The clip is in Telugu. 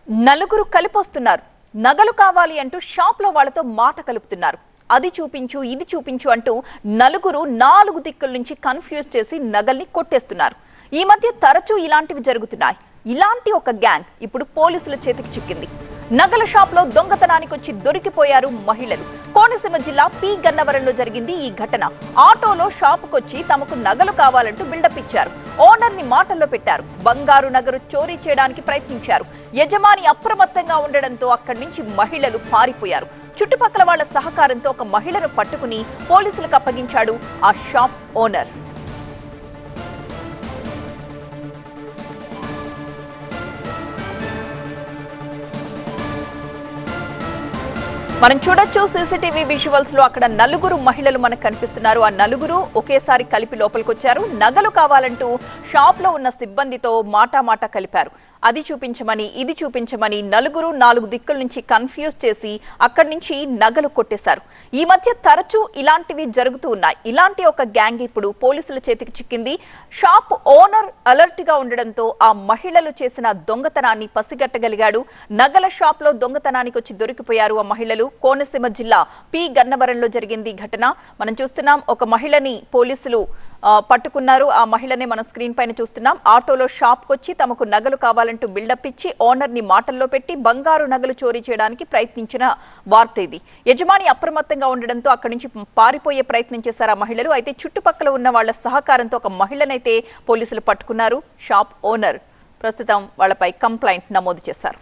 నలుగురు కలిపొస్తున్నారు. నగలు కావాలి అంటూ షాప్లో వాళ్ళతో మాట కలుపుతున్నారు. అది చూపించు ఇది చూపించు అంటూ నలుగురు నాలుగు దిక్కుల నుంచి కన్ఫ్యూజ్ చేసి నగల్ని కొట్టేస్తున్నారు. ఈ మధ్య తరచూ ఇలాంటివి జరుగుతున్నాయి. ఇలాంటి ఒక గ్యాంగ్ ఇప్పుడు పోలీసుల చేతికి చిక్కింది. నగల షాప్ లో దొంగతనానికి వచ్చి దొరికిపోయారు మహిళలు. కోనసీమ జిల్లా పి గన్నవరంలో జరిగింది ఈ ఘటన. ఆటోలో షాపుకొచ్చి తమకు నగలు కావాలంటూ బిల్డప్ ఇచ్చారు. ఓనర్ ని మాటల్లో పెట్టారు. బంగారు నగలు చోరీ చేయడానికి ప్రయత్నించారు. యజమాని అప్రమత్తంగా ఉండడంతో అక్కడి నుంచి మహిళలు పారిపోయారు. చుట్టుపక్కల వాళ్ల సహకారంతో ఒక మహిళను పట్టుకుని పోలీసులకు అప్పగించాడు ఆ షాప్ ఓనర్. మనం చూడొచ్చు సీసీటీవీ విజువల్స్ లో అక్కడ నలుగురు మహిళలు మనకు కనిపిస్తున్నారు. ఆ నలుగురు ఒకేసారి కలిపి లోపలికి వచ్చారు. నగలు కావాలంటూ షాప్ లో ఉన్న సిబ్బందితో మాట కలిపారు. అది చూపించమని ఇది చూపించమని నలుగురు నాలుగు దిక్కుల నుంచి కన్ఫ్యూజ్ చేసి అక్కడి నుంచి నగలు కొట్టేశారు. ఈ మధ్య తరచూ ఇలాంటివి జరుగుతూ ఉన్నాయి. ఇలాంటి ఒక గ్యాంగ్ ఇప్పుడు పోలీసుల చేతికి చిక్కింది. షాప్ ఓనర్ అలర్ట్ గా ఉండడంతో ఆ మహిళలు చేసిన దొంగతనాన్ని పసిగట్టగలిగాడు. నగల షాప్ లో దొంగతనానికి వచ్చి దొరికిపోయారు ఆ మహిళలు. కోనసీమ జిల్లా పి గన్నవరంలో జరిగింది ఘటన. మనం చూస్తున్నాం, ఒక మహిళని పోలీసులు పట్టుకున్నారు. ఆ మహిళని మన స్క్రీన్ పైన చూస్తున్నాం. ఆటోలో షాప్ కొచ్చి తమకు నగలు కావాలంటూ బిల్డప్ ఇచ్చి ఓనర్ ని మాటల్లో పెట్టి బంగారు నగలు చోరీ చేయడానికి ప్రయత్నించిన వార్త ఇది. యజమాని అప్రమత్తంగా ఉండడంతో అక్కడి నుంచి పారిపోయే ప్రయత్నం చేశారు ఆ మహిళలు. అయితే చుట్టుపక్కల ఉన్న వాళ్ల సహకారంతో ఒక మహిళనైతే పోలీసులు పట్టుకున్నారు. షాప్ ఓనర్ ప్రస్తుతం వాళ్లపై కంప్లైంట్ నమోదు చేశారు.